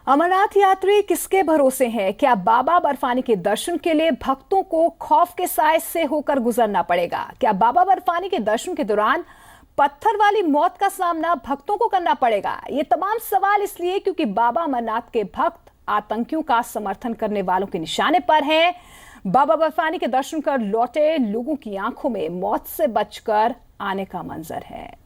अमरनाथ यात्री किसके भरोसे हैं? क्या बाबा बर्फानी के दर्शन के लिए भक्तों को खौफ के साए से होकर गुजरना पड़ेगा? क्या बाबा बर्फानी के दर्शन के दौरान पत्थर वाली मौत का सामना भक्तों को करना पड़ेगा? ये तमाम सवाल इसलिए क्योंकि बाबा अमरनाथ के भक्त आतंकियों का समर्थन करने वालों के निशाने पर हैं। बाबा बर्फानी के दर्शन कर लौटे लोगों की आंखों में मौत से बचकर आने का मंजर है।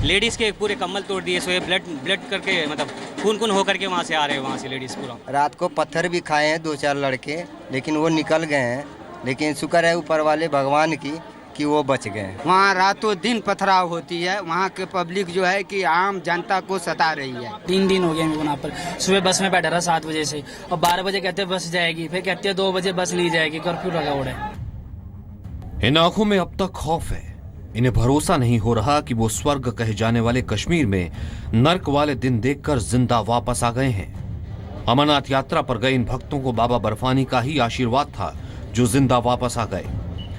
लेडीज के पूरे कम्बल तोड़ दिए, सो ये ब्लड करके मतलब खून होकर के वहाँ से आ रहे हैं, वहाँ से लेडीज पूरा। रात को पत्थर भी खाए हैं 2-4 लड़के, लेकिन वो निकल गए हैं। लेकिन शुक्र है ऊपर वाले भगवान की कि वो बच गए। वहाँ रातों दिन पथराव होती है। वहाँ के पब्लिक जो है कि आम जनता को सता रही है। 3 दिन हो गए हैं वहाँ पर। सुबह बस में बैठा रहा 7 बजे से, और 12 बजे कहते हैं बस जाएगी, फिर कहते हैं 2 बजे बस ली जाएगी। कर्फ्यू लगा हुआ है। इन आंखों में अब तक खौफ है। इन्हें भरोसा नहीं हो रहा कि वो स्वर्ग कहे जाने वाले कश्मीर में नर्क वाले दिन देखकर जिंदा वापस आ गए हैं। अमरनाथ यात्रा पर गए इन भक्तों को बाबा बर्फानी का ही आशीर्वाद था जो जिंदा वापस आ गए।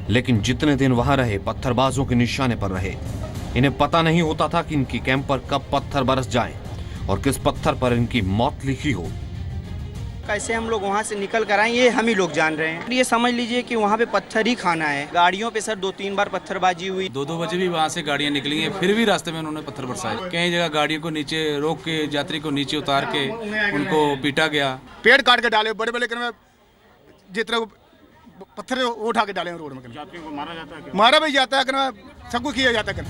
लेकिन जितने दिन वहां रहे पत्थरबाजों के निशाने पर रहे। इन्हें पता नहीं होता था कि इनकी कैंप पर कब पत्थर बरस जाएं और किस पत्थर पर इनकी मौत लिखी हो। कैसे हम लोग वहाँ से निकल कर आए ये हम ही लोग जान रहे हैं। ये समझ लीजिए कि वहाँ पे पत्थर ही खाना है। गाड़ियों पे सर 2-3 बार पत्थरबाजी हुई। 2-2 बजे भी वहाँ से गाड़ियाँ निकली हैं, फिर भी रास्ते में उन्होंने पत्थर बरसाए। कई जगह गाड़ियों को नीचे रोक के यात्री को नीचे उतार के उनको पीटा गया। पेड़ काट के डाले, बड़े बड़े जितने पत्थर वो उठा के डाले रोड में। यात्रियों को मारा भी जाता है, सब कुछ किया जाता है।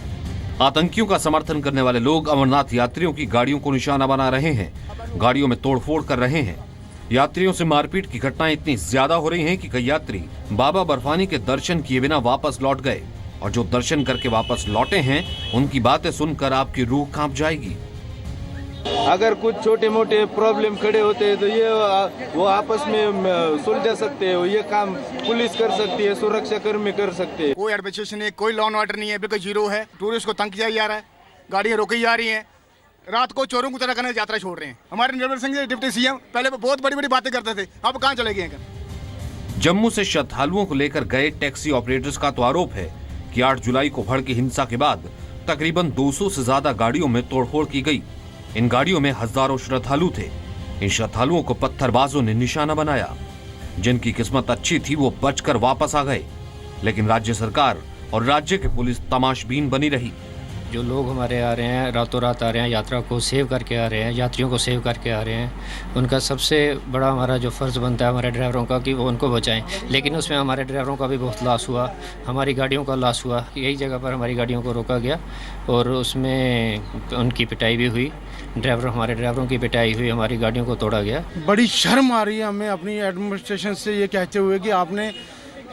आतंकियों का समर्थन करने वाले लोग अमरनाथ यात्रियों की गाड़ियों को निशाना बना रहे हैं, गाड़ियों में तोड़फोड़ कर रहे हैं। यात्रियों से मारपीट की घटनाएं इतनी ज्यादा हो रही हैं कि कई यात्री बाबा बर्फानी के दर्शन किए बिना वापस लौट गए, और जो दर्शन करके वापस लौटे हैं उनकी बातें सुनकर आपकी रूह कांप जाएगी। अगर कुछ छोटे मोटे प्रॉब्लम खड़े होते हैं तो ये वो आपस में सुलझा सकते हैं। ये काम पुलिस कर सकती है, सुरक्षा कर्मी कर सकते हैं। कोई एडमिनिस्ट्रेशन नहीं, कोई लॉ एंड ऑर्डर नहीं है, बिल्कुल जीरो है। टूरिस्ट को तंग किया जा रहा है, गाड़ियाँ रोकी जा रही हैं। रात को चोरों की तरह करने यात्रा छोड़ रहे हैं। हमारे निर्मल सिंह डिप्टी सीएम पहले बहुत बड़ी बड़ी बातें करते थे, अब कहाँ चले गए हैं? जम्मू से श्रद्धालुओं को लेकर गए टैक्सी ऑपरेटर्स का तो आरोप है कि 8 जुलाई को भड़की हिंसा के बाद तकरीबन 200 से ज्यादा गाड़ियों में तोड़फोड़ की गई। इन गाड़ियों में हजारों श्रद्धालु थे। इन श्रद्धालुओं को पत्थरबाजों ने निशाना बनाया। जिनकी किस्मत अच्छी थी वो बचकर वापस आ गए, लेकिन राज्य सरकार और राज्य की पुलिस तमाशबीन बनी रही। जो लोग हमारे आ रहे हैं, रातों रात आ रहे हैं, यात्रा को सेव करके आ रहे हैं, यात्रियों को सेव करके आ रहे हैं, उनका सबसे बड़ा हमारा जो फ़र्ज़ बनता है हमारे ड्राइवरों का कि वो उनको बचाएं। लेकिन उसमें हमारे ड्राइवरों का भी बहुत लॉस हुआ, हमारी गाड़ियों का लॉस हुआ। यही जगह पर हमारी गाड़ियों को रोका गया और उसमें उनकी पिटाई भी हुई। हमारे ड्राइवरों की पिटाई हुई, हमारी गाड़ियों को तोड़ा गया। बड़ी शर्म आ रही है हमें अपनी एडमिनिस्ट्रेशन से ये कहते हुए कि आपने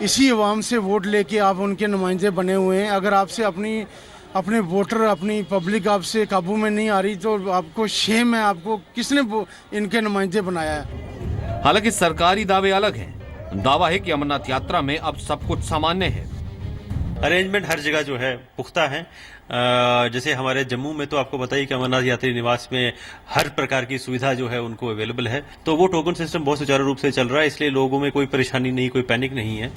इसी अवाम से वोट लेके आप उनके नुमाइंदे बने हुए हैं। अगर आपसे अपने वोटर, अपनी पब्लिक आपसे काबू में नहीं आ रही तो आपको शेम है। आपको किसने इनके नुमाइंदे बनाया है? हालांकि सरकारी दावे अलग हैं। दावा है कि अमरनाथ यात्रा में अब सब कुछ सामान्य है। अरेंजमेंट हर जगह जो है पुख्ता है। जैसे हमारे जम्मू में तो आपको बताइए कि अमरनाथ यात्री निवास में हर प्रकार की सुविधा जो है उनको अवेलेबल है। तो वो टोकन सिस्टम बहुत सुचारू रूप से चल रहा है, इसलिए लोगों में कोई परेशानी नहीं, कोई पैनिक नहीं है।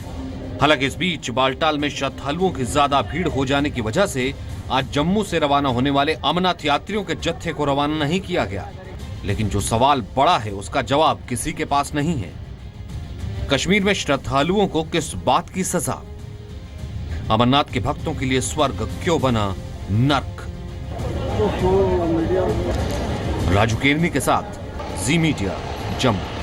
हालांकि इस बीच बालटाल में श्रद्धालुओं की ज्यादा भीड़ हो जाने की वजह से आज जम्मू से रवाना होने वाले अमरनाथ यात्रियों के जत्थे को रवाना नहीं किया गया। लेकिन जो सवाल बड़ा है उसका जवाब किसी के पास नहीं है। कश्मीर में श्रद्धालुओं को किस बात की सजा? अमरनाथ के भक्तों के लिए स्वर्ग क्यों बना नर्क? राजू केरनी के साथ जी मीडिया, जम्मू।